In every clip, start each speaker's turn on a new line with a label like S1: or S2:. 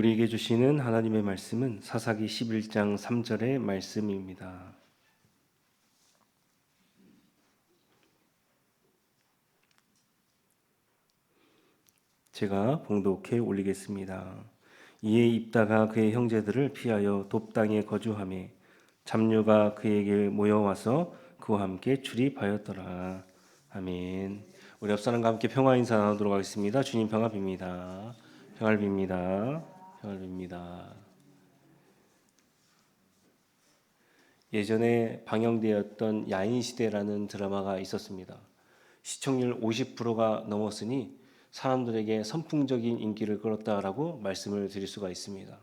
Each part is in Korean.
S1: 우리에게 주시는 하나님의 말씀은 사사기 11장 3절의 말씀입니다. 제가 봉독해 올리겠습니다. 이에 입다가 그의 형제들을 피하여 돕당에 거주하며 잡류가 그에게 모여와서 그와 함께 출입하였더라. 아멘. 우리 옆 사람과 함께 평화 인사 나누도록 하겠습니다. 주님 평화 빕니다. 평화를 빕니다. 평화를 빕니다. 예전에 방영되었던 야인시대라는 드라마가 있었습니다. 시청률 50%가 넘었으니 사람들에게 선풍적인 인기를 끌었다라고 말씀을 드릴 수가 있습니다.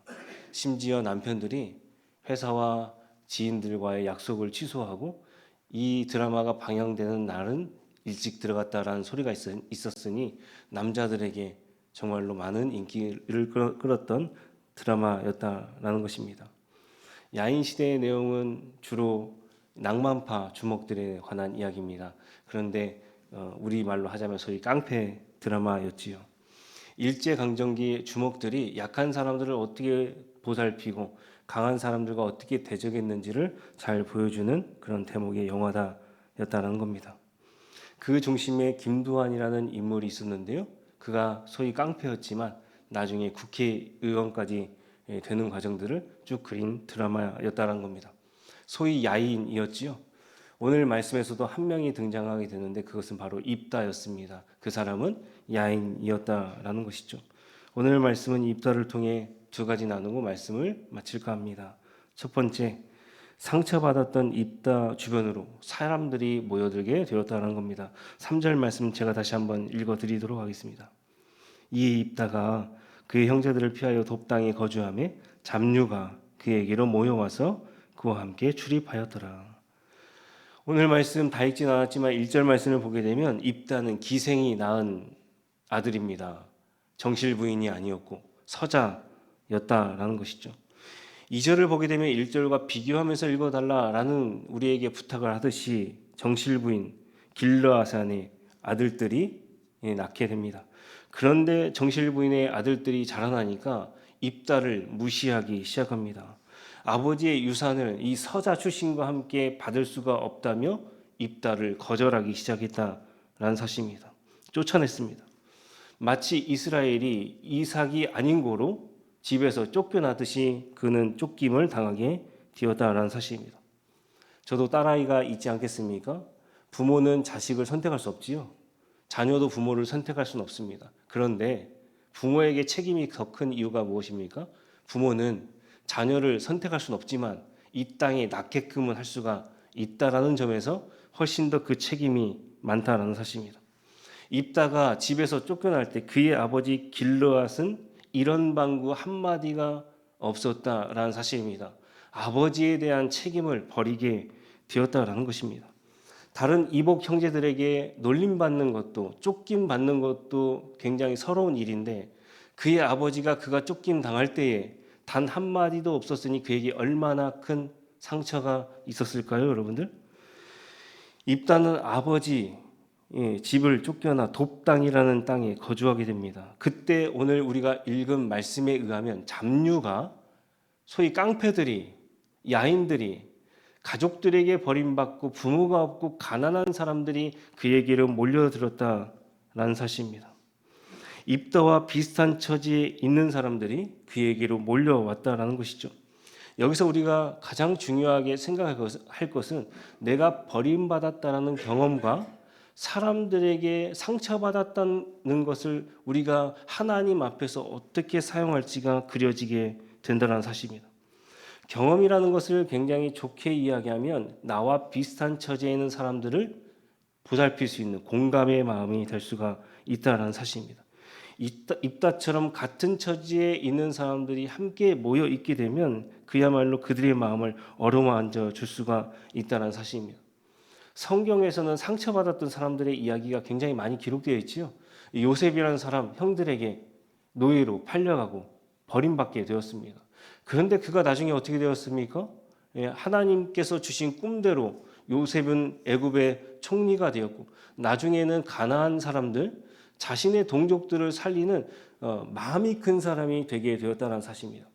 S1: 심지어 남편들이 회사와 지인들과의 약속을 취소하고 이 드라마가 방영되는 날은 일찍 들어갔다라는 소리가 있었으니 남자들에게 정말로 많은 인기를 끌었던 드라마였다라는 것입니다. 야인 시대의 내용은 주로 낭만파 주먹들에 관한 이야기입니다. 그런데 우리말로 하자면 소위 깡패 드라마였지요. 일제강점기 주먹들이 약한 사람들을 어떻게 보살피고 강한 사람들과 어떻게 대적했는지를 잘 보여주는 그런 대목의 영화였다는 겁니다. 그 중심에 김두한이라는 인물이 있었는데요. 그가 소위 깡패였지만 나중에 국회의원까지 되는 과정들을 쭉 그린 드라마였다는 겁니다. 소위 야인이었지요. 오늘 말씀에서도 한 명이 등장하게 되는데 그것은 바로 입다였습니다. 그 사람은 야인이었다라는 것이죠. 오늘 말씀은 입다를 통해 두 가지 나누고 말씀을 마칠까 합니다. 첫 번째, 상처받았던 입다 주변으로 사람들이 모여들게 되었다는 겁니다. 3절 말씀 제가 다시 한번 읽어드리도록 하겠습니다. 이에 입다가 그의 형제들을 피하여 돕당에 거주하며 잡류가 그에게로 모여와서 그와 함께 출입하였더라. 오늘 말씀 다 읽진 않았지만 1절 말씀을 보게 되면 입다는 기생이 낳은 아들입니다. 정실 부인이 아니었고 서자였다라는 것이죠. 2절을 보게 되면 1절과 비교하면서 읽어달라라는 우리에게 부탁을 하듯이 정실 부인 길르아산의 아들들이 낳게 됩니다. 그런데 정실 부인의 아들들이 자라나니까 입다를 무시하기 시작합니다. 아버지의 유산을 이 서자 출신과 함께 받을 수가 없다며 입다를 거절하기 시작했다라는 사실입니다. 쫓아냈습니다. 마치 이스라엘이 이삭이 아닌 고로 집에서 쫓겨나듯이 그는 쫓김을 당하게 되었다라는 사실입니다. 저도 딸아이가 있지 않겠습니까? 부모는 자식을 선택할 수 없지요. 자녀도 부모를 선택할 수는 없습니다. 그런데 부모에게 책임이 더 큰 이유가 무엇입니까? 부모는 자녀를 선택할 수는 없지만 이 땅에 낳게끔은 할 수가 있다라는 점에서 훨씬 더 그 책임이 많다라는 사실입니다. 입다가 집에서 쫓겨날 때 그의 아버지 길르앗은 이런 방구 한마디가 없었다라는 사실입니다. 아버지에 대한 책임을 버리게 되었다라는 것입니다. 다른 이복 형제들에게 놀림받는 것도 쫓김받는 것도 굉장히 서러운 일인데 그의 아버지가 그가 쫓김 당할 때에 단 한마디도 없었으니 그에게 얼마나 큰 상처가 있었을까요, 여러분들? 입다는 아버지 집을 쫓겨나 돕당이라는 땅에 거주하게 됩니다. 그때 오늘 우리가 읽은 말씀에 의하면 잡류가 소위 깡패들이 야인들이 가족들에게 버림받고 부모가 없고 가난한 사람들이 그에게로 몰려들었다라는 사실입니다. 입다와 비슷한 처지에 있는 사람들이 그에게로 몰려왔다라는 것이죠. 여기서 우리가 가장 중요하게 생각할 것은 내가 버림받았다라는 경험과 사람들에게 상처받았다는 것을 우리가 하나님 앞에서 어떻게 사용할지가 그려지게 된다는 사실입니다. 경험이라는 것을 굉장히 좋게 이야기하면 나와 비슷한 처지에 있는 사람들을 보살필 수 있는 공감의 마음이 될 수가 있다는 사실입니다. 입다처럼 같은 처지에 있는 사람들이 함께 모여 있게 되면 그야말로 그들의 마음을 어루만져 줄 수가 있다는 사실입니다. 성경에서는 상처받았던 사람들의 이야기가 굉장히 많이 기록되어 있지요. 요셉이라는 사람 형들에게 노예로 팔려가고 버림받게 되었습니다. 그런데 그가 나중에 어떻게 되었습니까? 하나님께서 주신 꿈대로 요셉은 애굽의 총리가 되었고 나중에는 가나안 사람들 자신의 동족들을 살리는 마음이 큰 사람이 되게 되었다는 사실입니다.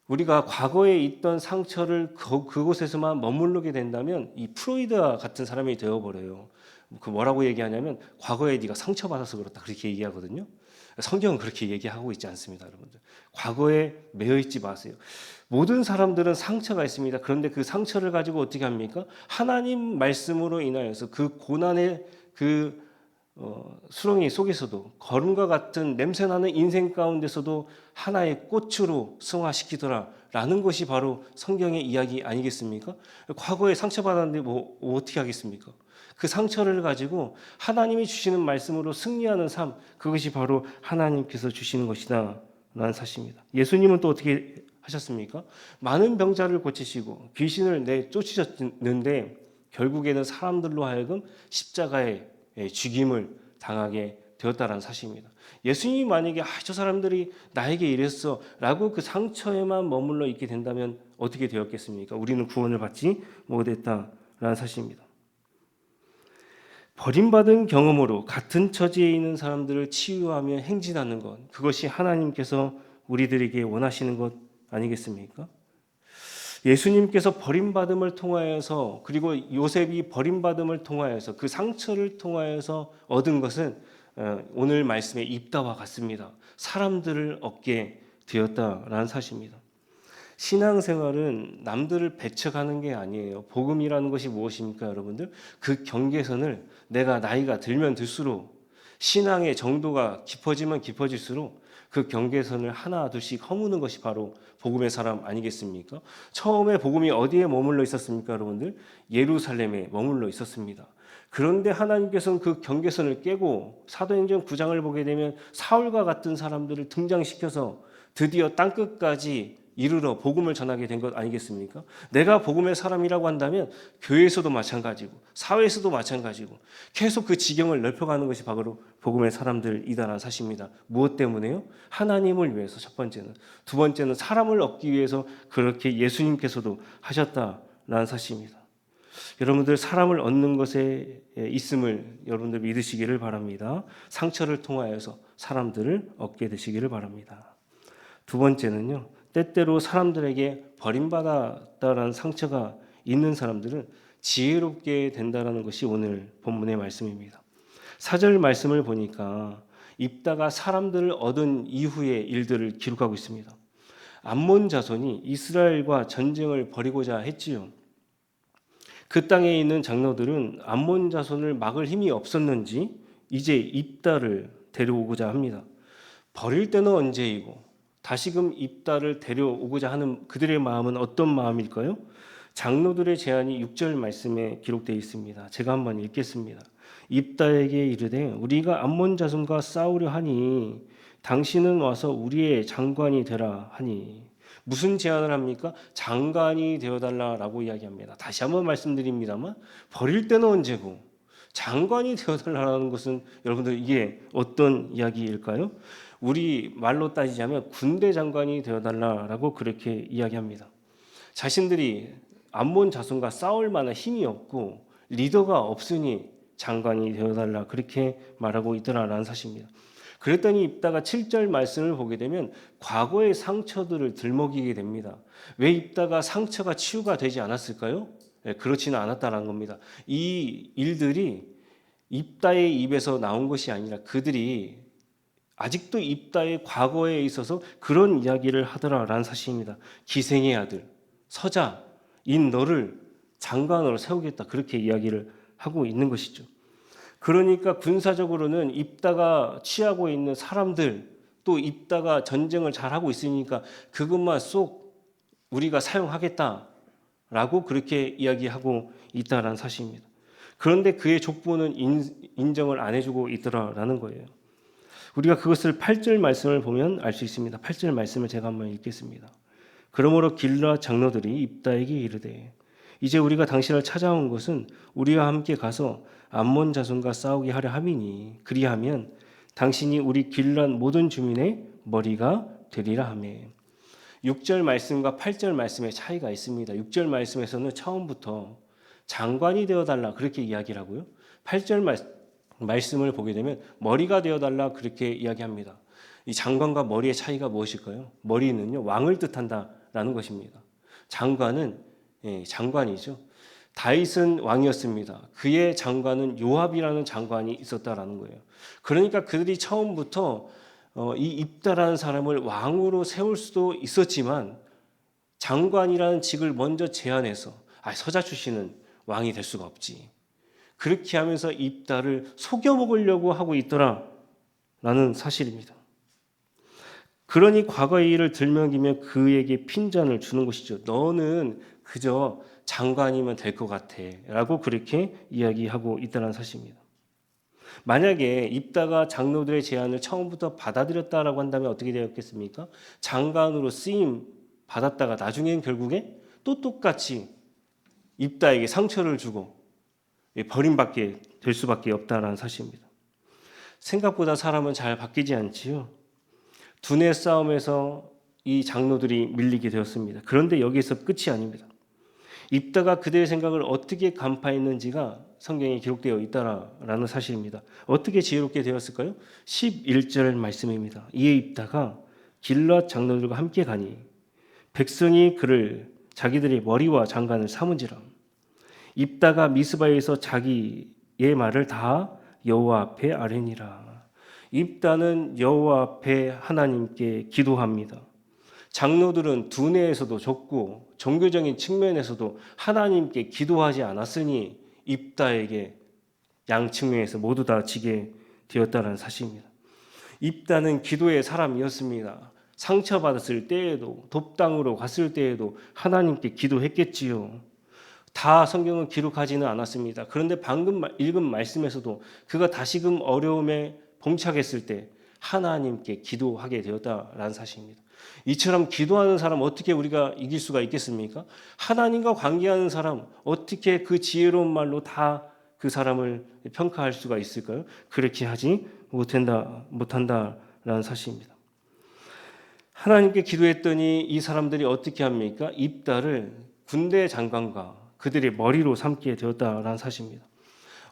S1: 우리가 과거에 있던 상처를 그곳에서만 머무르게 된다면 이 프로이드와 같은 사람이 되어버려요. 그 뭐라고 얘기하냐면 과거에 네가 상처받아서 그렇다 그렇게 얘기하거든요. 성경은 그렇게 얘기하고 있지 않습니다, 여러분들. 과거에 매여 있지 마세요. 모든 사람들은 상처가 있습니다. 그런데 그 상처를 가지고 어떻게 합니까? 하나님 말씀으로 인하여서 그 고난의 그 수렁이 속에서도 거름과 같은 냄새나는 인생 가운데서도 하나의 꽃으로 승화시키더라라는 것이 바로 성경의 이야기 아니겠습니까? 과거에 상처받았는데 뭐 어떻게 하겠습니까? 그 상처를 가지고 하나님이 주시는 말씀으로 승리하는 삶, 그것이 바로 하나님께서 주시는 것이다 라는 사실입니다. 예수님은 또 어떻게 하셨습니까? 많은 병자를 고치시고 귀신을 내쫓으셨는데 결국에는 사람들로 하여금 십자가에 죽임을 당하게 되었다는 사실입니다. 예수님이 만약에 저 사람들이 나에게 이랬어 라고 그 상처에만 머물러 있게 된다면 어떻게 되었겠습니까? 우리는 구원을 받지 못했다라는 사실입니다. 버림받은 경험으로 같은 처지에 있는 사람들을 치유하며 행진하는 것, 그것이 하나님께서 우리들에게 원하시는 것 아니겠습니까? 예수님께서 버림받음을 통하여서, 그리고 요셉이 버림받음을 통하여서 그 상처를 통하여서 얻은 것은 오늘 말씀의 입다와 같습니다. 사람들을 얻게 되었다라는 사실입니다. 신앙생활은 남들을 배척하는 게 아니에요. 복음이라는 것이 무엇입니까, 여러분들? 그 경계선을 내가 나이가 들면 들수록, 신앙의 정도가 깊어지면 깊어질수록 그 경계선을 하나 둘씩 허무는 것이 바로 복음의 사람 아니겠습니까? 처음에 복음이 어디에 머물러 있었습니까, 여러분들? 예루살렘에 머물러 있었습니다. 그런데 하나님께서는 그 경계선을 깨고 사도행전 9장을 보게 되면 사울과 같은 사람들을 등장시켜서 드디어 땅끝까지 이르러 복음을 전하게 된 것 아니겠습니까? 내가 복음의 사람이라고 한다면 교회에서도 마찬가지고 사회에서도 마찬가지고 계속 그 지경을 넓혀가는 것이 바로 복음의 사람들이다라는 사실입니다. 무엇 때문에요? 하나님을 위해서 첫 번째는. 두 번째는 사람을 얻기 위해서 그렇게 예수님께서도 하셨다라는 사실입니다. 여러분들 사람을 얻는 것에 있음을 여러분들 믿으시기를 바랍니다. 상처를 통하여서 사람들을 얻게 되시기를 바랍니다. 두 번째는요. 때때로 사람들에게 버림받았다라는 상처가 있는 사람들은 지혜롭게 된다라는 것이 오늘 본문의 말씀입니다. 4절 말씀을 보니까 입다가 사람들을 얻은 이후의 일들을 기록하고 있습니다. 암몬 자손이 이스라엘과 전쟁을 벌이고자 했지요. 그 땅에 있는 장로들은 암몬 자손을 막을 힘이 없었는지 이제 입다를 데려오고자 합니다. 버릴 때는 언제이고 다시금 입다를 데려오고자 하는 그들의 마음은 어떤 마음일까요? 장로들의 제안이 6절 말씀에 기록되어 있습니다. 제가 한번 읽겠습니다. 입다에게 이르되 우리가 암몬 자손과 싸우려 하니 당신은 와서 우리의 장관이 되라 하니. 무슨 제안을 합니까? 장관이 되어달라라고 이야기합니다. 다시 한번 말씀드립니다만 버릴 때는 언제고 장관이 되어달라는 것은 여러분들 이게 어떤 이야기일까요? 우리 말로 따지자면 군대 장관이 되어달라라고 그렇게 이야기합니다. 자신들이 암몬 자손과 싸울 만한 힘이 없고 리더가 없으니 장관이 되어달라 그렇게 말하고 있더라라는 사실입니다. 그랬더니 입다가 7절 말씀을 보게 되면 과거의 상처들을 들먹이게 됩니다. 왜 입다가 상처가 치유가 되지 않았을까요? 그렇지는 않았다는 겁니다. 이 일들이 입다의 입에서 나온 것이 아니라 그들이 아직도 입다의 과거에 있어서 그런 이야기를 하더라라는 사실입니다. 기생의 아들 서자인 너를 장관으로 세우겠다 그렇게 이야기를 하고 있는 것이죠. 그러니까 군사적으로는 입다가 취하고 있는 사람들 또 입다가 전쟁을 잘하고 있으니까 그것만 쏙 우리가 사용하겠다라고 그렇게 이야기하고 있다라는 사실입니다. 그런데 그의 족보는 인정을 안 해주고 있더라라는 거예요. 우리가 그것을 8절 말씀을 보면 알 수 있습니다. 8절 말씀을 제가 한번 읽겠습니다. 그러므로 길르앗 장로들이 입다에게 이르되 이제 우리가 당신을 찾아온 것은 우리와 함께 가서 암몬 자손과 싸우게 하려 함이니 그리하면 당신이 우리 길르앗 모든 주민의 머리가 되리라 하며. 6절 말씀과 8절 말씀의 차이가 있습니다. 6절 말씀에서는 처음부터 장관이 되어달라 그렇게 이야기를 하고요. 8절 말씀을 보게 되면 머리가 되어달라 그렇게 이야기합니다. 이 장관과 머리의 차이가 무엇일까요? 머리는요, 왕을 뜻한다라는 것입니다. 장관은 장관이죠. 다윗은 왕이었습니다. 그의 장관은 요압이라는 장관이 있었다라는 거예요. 그러니까 그들이 처음부터 이 입다라는 사람을 왕으로 세울 수도 있었지만 장관이라는 직을 먼저 제안해서 서자 출신은 왕이 될 수가 없지. 그렇게 하면서 입다를 속여먹으려고 하고 있더라라는 사실입니다. 그러니 과거의 일을 들먹이며 그에게 핀잔을 주는 것이죠. 너는 그저 장관이면 될 것 같아 라고 그렇게 이야기하고 있다는 사실입니다. 만약에 입다가 장로들의 제안을 처음부터 받아들였다라고 한다면 어떻게 되었겠습니까? 장관으로 쓰임 받았다가 나중엔 결국에 또 똑같이 입다에게 상처를 주고 버림받게 될 수밖에 없다라는 사실입니다. 생각보다 사람은 잘 바뀌지 않지요. 두뇌 싸움에서 이 장로들이 밀리게 되었습니다. 그런데 여기서 끝이 아닙니다. 입다가 그들의 생각을 어떻게 간파했는지가 성경에 기록되어 있다라는 사실입니다. 어떻게 지혜롭게 되었을까요? 11절 말씀입니다. 이에 입다가 길앗 장로들과 함께 가니 백성이 그를 자기들의 머리와 장관을 삼은지라. 입다가 미스바에서 자기의 말을 다 여호와 앞에 아뢰니라. 입다는 여호와 앞에 하나님께 기도합니다. 장로들은 두뇌에서도 좁고 종교적인 측면에서도 하나님께 기도하지 않았으니 입다에게 양 측면에서 모두 다 지게 되었다는 사실입니다. 입다는 기도의 사람이었습니다. 상처받았을 때에도 돕당으로 갔을 때에도 하나님께 기도했겠지요. 다 성경은 기록하지는 않았습니다. 그런데 방금 읽은 말씀에서도 그가 다시금 어려움에 봉착했을 때 하나님께 기도하게 되었다라는 사실입니다. 이처럼 기도하는 사람 어떻게 우리가 이길 수가 있겠습니까? 하나님과 관계하는 사람 어떻게 그 지혜로운 말로 다 그 사람을 평가할 수가 있을까요? 그렇게 하지 못한다라는 사실입니다. 하나님께 기도했더니 이 사람들이 어떻게 합니까? 입다를 군대 장관과 그들의 머리로 삼게 되었다라는 사실입니다.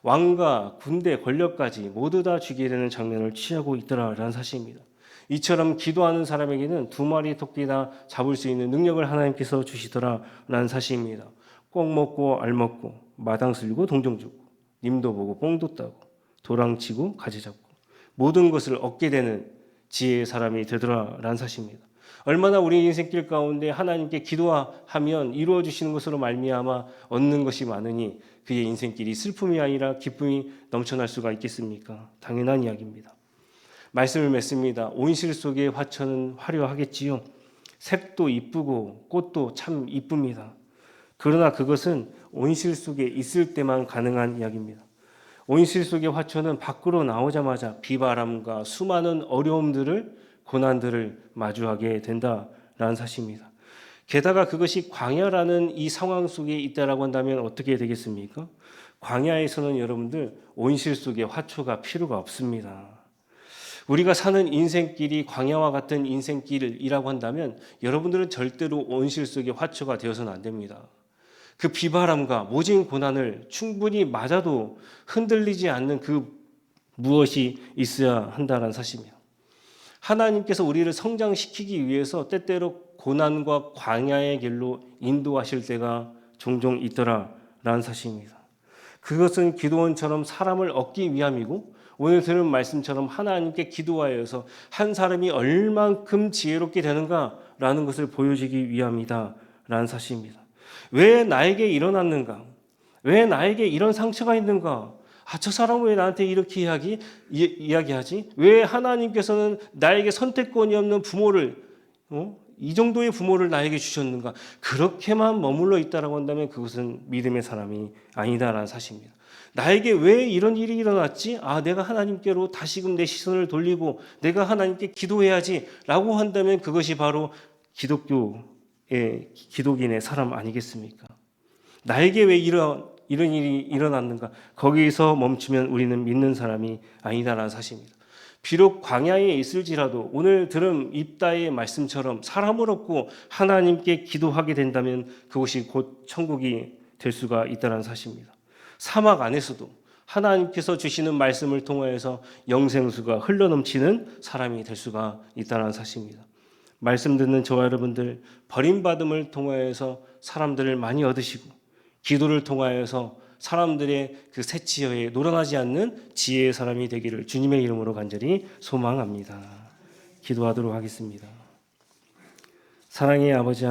S1: 왕과 군대 권력까지 모두 다 쥐게 되는 장면을 취하고 있더라라는 사실입니다. 이처럼 기도하는 사람에게는 두 마리 토끼나 잡을 수 있는 능력을 하나님께서 주시더라라는 사실입니다. 꼭 먹고 알 먹고 마당 쓸고 동정 주고 님도 보고 뽕도 따고 도랑치고 가지 잡고 모든 것을 얻게 되는 지혜의 사람이 되더라라는 사실입니다. 얼마나 우리 인생길 가운데 하나님께 기도하면 이루어 주시는 것으로 말미암아 얻는 것이 많으니 그의 인생길이 슬픔이 아니라 기쁨이 넘쳐날 수가 있겠습니까? 당연한 이야기입니다. 말씀을 맺습니다. 온실 속의 화초는 화려하겠지요. 색도 이쁘고 꽃도 참 이쁩니다. 그러나 그것은 온실 속에 있을 때만 가능한 이야기입니다. 온실 속의 화초는 밖으로 나오자마자 비바람과 수많은 어려움들을 고난들을 마주하게 된다라는 사실입니다. 게다가 그것이 광야라는 이 상황 속에 있다라고 한다면 어떻게 되겠습니까? 광야에서는 여러분들 온실 속의 화초가 필요가 없습니다. 우리가 사는 인생길이 광야와 같은 인생길이라고 한다면 여러분들은 절대로 온실 속의 화초가 되어서는 안 됩니다. 그 비바람과 모진 고난을 충분히 맞아도 흔들리지 않는 그 무엇이 있어야 한다는 사실입니다. 하나님께서 우리를 성장시키기 위해서 때때로 고난과 광야의 길로 인도하실 때가 종종 있더라라는 사실입니다. 그것은 기도원처럼 사람을 얻기 위함이고 오늘 들은 말씀처럼 하나님께 기도하여서 한 사람이 얼만큼 지혜롭게 되는가라는 것을 보여주기 위함이다라는 사실입니다. 왜 나에게 일어났는가? 왜 나에게 이런 상처가 있는가? 저 사람은 왜 나한테 이렇게 이야기하지? 왜 하나님께서는 나에게 선택권이 없는 부모를 이 정도의 부모를 나에게 주셨는가? 그렇게만 머물러 있다라고 한다면 그것은 믿음의 사람이 아니다라는 사실입니다. 나에게 왜 이런 일이 일어났지? 내가 하나님께로 다시금 내 시선을 돌리고 내가 하나님께 기도해야지라고 한다면 그것이 바로 기독인의 사람 아니겠습니까? 나에게 왜 이런 일이 일어났는가? 거기서 멈추면 우리는 믿는 사람이 아니다라는 사실입니다. 비록 광야에 있을지라도 오늘 들은 입다의 말씀처럼 사람을 얻고 하나님께 기도하게 된다면 그것이 곧 천국이 될 수가 있다는 사실입니다. 사막 안에서도 하나님께서 주시는 말씀을 통하여서 영생수가 흘러넘치는 사람이 될 수가 있다는 사실입니다. 말씀 듣는 저와 여러분들, 버림받음을 통하여서 사람들을 많이 얻으시고 기도를 통하여서 사람들의 그 새치여에 놀아나지 않는 지혜의 사람이 되기를 주님의 이름으로 간절히 소망합니다. 기도하도록 하겠습니다. 사랑의 아버지